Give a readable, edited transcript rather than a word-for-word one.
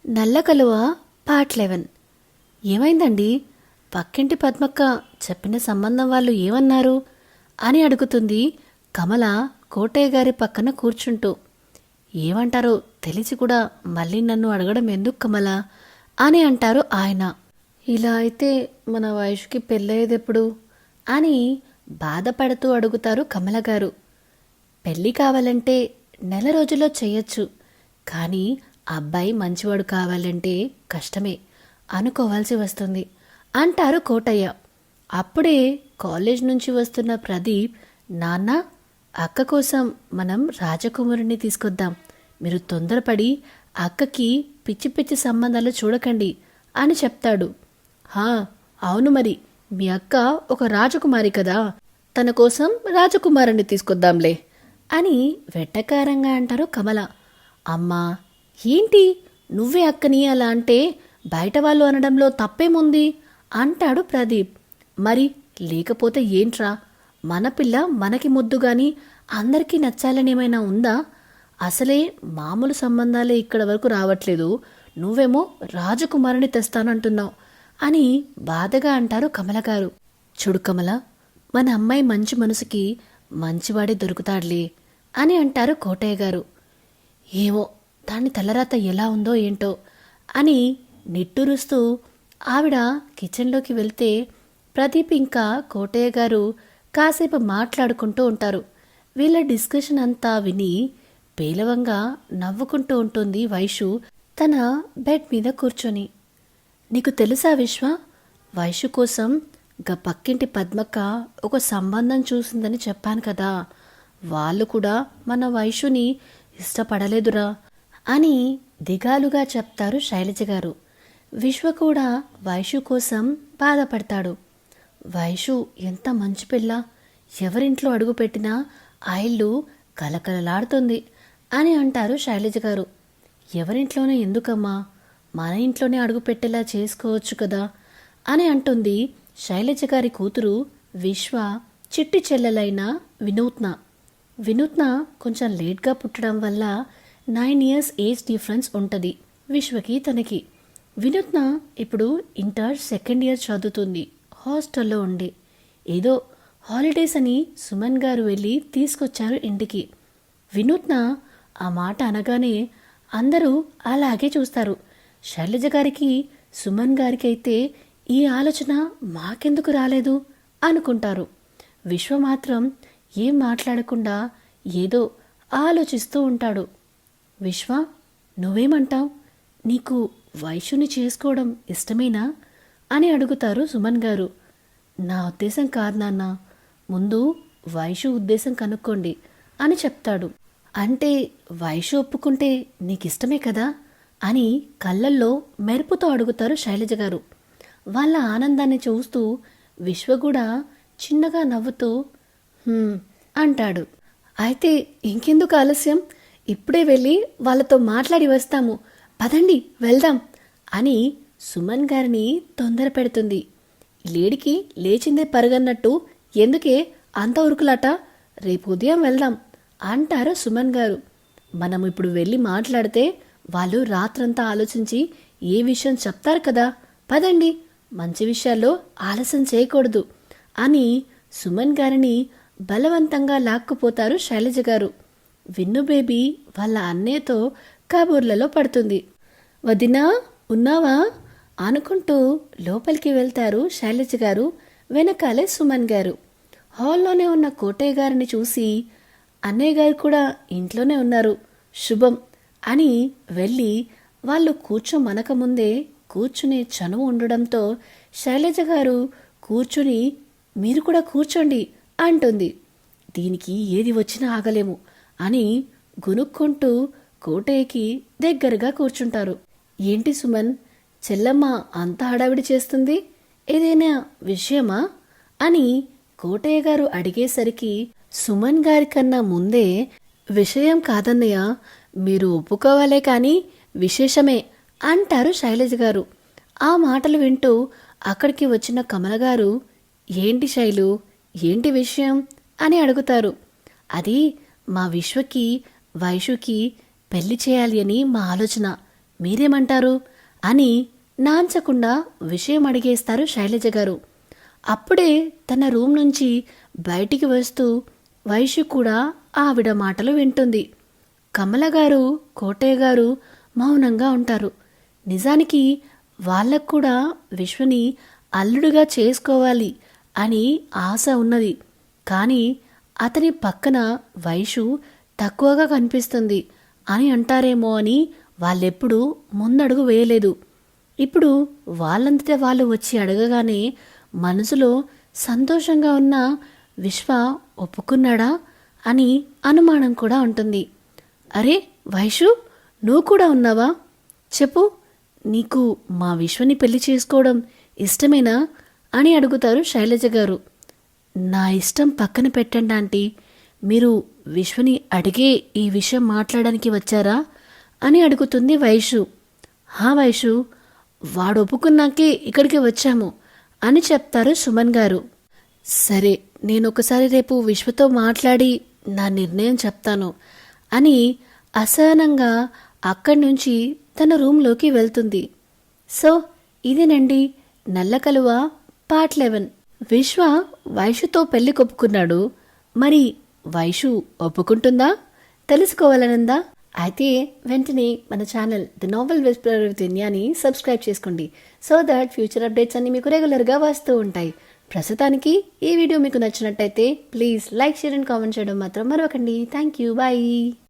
నల్ల కలువ పార్ట్ 11. ఏమైందండి? పక్కింటి పద్మక్క చెప్పిన సంబంధం వాళ్ళు ఏమన్నారు అని అడుగుతుంది కమల కోటయ్య గారి పక్కన కూర్చుంటూ. ఏమంటారో తెలిసి కూడా మళ్ళీ నన్ను అడగడం ఎందుకు కమల అని అంటారు ఆయన. ఇలా అయితే మన వయసుకి పెళ్ళయ్యేదెప్పుడు అని బాధపడుతూ అడుగుతారు కమల గారు. పెళ్ళి కావాలంటే నెల రోజుల్లో చెయ్యొచ్చు, కానీ అబ్బాయి మంచివాడు కావాలంటే కష్టమే అనుకోవాల్సి వస్తుంది అంటారు కోటయ్య. అప్పుడే కాలేజ్ నుంచి వస్తున్న ప్రదీప్, నాన్న అక్క కోసం మనం రాజకుమారుని తీసుకొద్దాం, మీరు తొందరపడి అక్కకి పిచ్చి పిచ్చి సంబంధాలు చూడకండి అని చెప్తాడు. హా అవును, మరి మీ అక్క ఒక రాజకుమారి కదా, తన కోసం రాజకుమారుని తీసుకొద్దాంలే అని వెట్టకారంగా అంటారు కమల. అమ్మా ఏంటి నువ్వే అక్కని అలా అంటే బయట వాళ్ళు అనడంలో తప్పేముంది అంటాడు ప్రదీప్. మరి లేకపోతే ఏంట్రా, మన పిల్ల మనకి ముద్దు గాని అందరికీ నచ్చాలనేమైనా ఉందా? అసలే మామూలు సంబంధాలే ఇక్కడ వరకు రావట్లేదు, నువ్వేమో రాజకుమారుని తెస్తానంటున్నావు అని బాధగా అంటారు కమల గారు. చూడు కమల, మన అమ్మాయి మంచి మనసుకి మంచివాడే దొరుకుతాడులే అని అంటారు కోటయ్య గారు. ఏమో దాని తలరాత ఎలా ఉందో ఏంటో అని నిట్టూరుస్తూ ఆవిడ కిచెన్లోకి వెళ్తే ప్రదీప్ ఇంకా కోటయ్య గారు కాసేపు మాట్లాడుకుంటూ ఉంటారు. వీళ్ళ డిస్కషన్ అంతా విని పేలవంగా నవ్వుకుంటూ ఉంటుంది వైషు తన బెడ్ మీద కూర్చొని. నీకు తెలుసా విశ్వ, వైషు కోసం పక్కింటి పద్మక్క ఒక సంబంధం చూసిందని చెప్పాను కదా, వాళ్ళు కూడా మన వైషుని ఇష్టపడలేదురా అని దిగాలుగా చెప్తారు శైలజ గారు. విశ్వ కూడా వైషు కోసం బాధపడతాడు. వైషు ఎంత మంచి పిల్ల, ఎవరింట్లో అడుగుపెట్టినా ఆ ఇల్లు కలకలలాడుతుంది అని అంటారు శైలజ గారు. ఎవరింట్లోనే ఎందుకమ్మా, మన ఇంట్లోనే అడుగుపెట్టేలా చేసుకోవచ్చు కదా అని అంటుంది శైలజ గారి కూతురు విశ్వ చిట్టి చెల్లెలైన వినూత్న. వినూత్న కొంచెం లేట్గా పుట్టడం వల్ల 9 years ఏజ్ డిఫరెన్స్ ఉంటుంది విశ్వకి తనకి. వినూత్న ఇప్పుడు ఇంటర్ 2nd year చదువుతుంది హాస్టల్లో ఉండి. ఏదో హాలిడేస్ అని సుమన్ గారు వెళ్ళి తీసుకొచ్చారు ఇంటికి. వినూత్న ఆ మాట అనగానే అందరూ అలాగే చూస్తారు. శైలజ గారికి సుమన్ గారికి అయితే ఈ ఆలోచన మాకెందుకు రాలేదు అనుకుంటారు. విశ్వ మాత్రం ఏం మాట్లాడకుండా ఏదో ఆలోచిస్తూ ఉంటాడు. విశ్వ, నువ్వేమంటావు, నీకు వైషుని చేసుకోవడం ఇష్టమేనా అని అడుగుతారు సుమన్ గారు. నా ఉద్దేశం కాదు నాన్న, ముందు వైషు ఉద్దేశం కనుక్కోండి అని చెప్తాడు. అంటే వైషు ఒప్పుకుంటే నీకిష్టమే కదా అని కళ్ళల్లో మెరుపుతో అడుగుతారు శైలజ గారు. వాళ్ళ ఆనందాన్ని చూస్తూ విశ్వ కూడా చిన్నగా నవ్వుతూ అంటాడు. అయితే ఇంకెందుకు ఆలస్యం, ఇప్పుడే వెళ్ళి వాళ్ళతో మాట్లాడి వస్తాము, పదండి వెళ్దాం అని సుమన్ గారిని తొందర పెడుతుంది. లేడికి లేచిందే పరుగన్నట్టు ఎందుకే అంత ఉరుకులాట, రేపు ఉదయం వెళ్దాం అంటారు సుమన్ గారు. మనం ఇప్పుడు వెళ్ళి మాట్లాడితే వాళ్ళు రాత్రంతా ఆలోచించి ఏ విషయం చెప్తారు కదా, పదండి, మంచి విషయాల్లో ఆలస్యం చేయకూడదు అని సుమన్ గారిని బలవంతంగా లాక్కుపోతారు శైలజ గారు. విన్ను బేబీ వాళ్ళ అన్నయ్యతో కబూర్లలో పడుతుంది. వదినా ఉన్నావా అనుకుంటూ లోపలికి వెళ్తారు శైలజ గారు, వెనకాలే సుమన్ గారు. హాల్లోనే ఉన్న కోటయ్య గారిని చూసి, అన్నయ్య గారు కూడా ఇంట్లోనే ఉన్నారు, శుభం అని వెళ్ళి వాళ్ళు కూర్చోమనక ముందే కూర్చునే చనువు ఉండడంతో శైలజ గారు కూర్చుని మీరు కూడా కూర్చోండి అంటుంది. దీనికి ఏది వచ్చినా ఆగలేము అని గునుక్కుంటూ కోటయ్యకి దగ్గరగా కూర్చుంటారు. ఏంటి సుమన్, చెల్లమ్మ అంత హడావిడి చేస్తుంది, ఏదైనా విషయమా అని కోటయ్య గారు అడిగేసరికి సుమన్ గారి కన్నా ముందే, విషయం కాదన్నయ్య, మీరు ఒప్పుకోవాలే కానీ విశేషమే అంటారు శైలజ గారు. ఆ మాటలు వింటూ అక్కడికి వచ్చిన కమల గారు, ఏంటి శైలు, ఏంటి విషయం అని అడుగుతారు. అది మా విశ్వకి వైషుకి పెళ్లి చేయాలి అని మా ఆలోచన, మీరేమంటారు అని నాంచకుండా విషయం అడిగేస్తారు శైలజ గారు. అప్పుడే తన రూమ్ నుంచి బయటికి వస్తూ వైశ్య కూడా ఆవిడ మాటలు వింటుంది. కమల గారు, కోటయ్య గారు మౌనంగా ఉంటారు. నిజానికి వాళ్ళకు కూడా విశ్వని అల్లుడుగా చేసుకోవాలి అని ఆశ ఉన్నది. కానీ అతని పక్కన వైషు తక్కువగా కనిపిస్తుంది అని అంటారేమో అని వాళ్ళెప్పుడూ ముందడుగు వేయలేదు. ఇప్పుడు వాళ్ళంతటా వాళ్ళు వచ్చి అడగగానే మనసులో సంతోషంగా ఉన్న విశ్వ ఒప్పుకున్నాడా అని అనుమానం కూడా ఉంటుంది. అరే వైషు, నువ్వు కూడా ఉన్నావా? చెప్పు, నీకు మా విశ్వని పెళ్లి చేసుకోవడం ఇష్టమేనా అని అడుగుతారు శైలజ గారు. నా ఇష్టం పక్కన పెట్టండి ఆంటీ, మీరు విశ్వని అడిగే ఈ విషయం మాట్లాడడానికి వచ్చారా అని అడుగుతుంది వైషు. హా వైషు, వాడు ఒప్పుకున్నాకే ఇక్కడికి వచ్చాము అని చెప్తారు సుమన్ గారు. సరే, నేను ఒకసారి రేపు విశ్వతో మాట్లాడి నా నిర్ణయం చెప్తాను అని అసహనంగా అక్కడి నుంచి తన రూంలోకి వెళ్తుంది. సో ఇదేనండి నల్లకలువ పార్ట్ 11. విశ్వ వైషుతో పెళ్లి కొప్పుకున్నాడు. మరి వైషు ఒప్పుకుంటుందా? తెలుసుకోవాలనుందా? అయితే వెంటనే మన channel the novel whisperer with ఇన్యాని సబ్స్క్రైబ్ చేసుకోండి. సో దట్ ఫ్యూచర్ అప్డేట్స్ అన్ని మీకు రెగ్యులర్గా వస్తూ ఉంటాయి. ప్రస్తుతానికి ఈ వీడియో మీకు నచ్చినట్టయితే please like, share and comment చేయడం మాత్రం మరవకండి. Thank you, bye.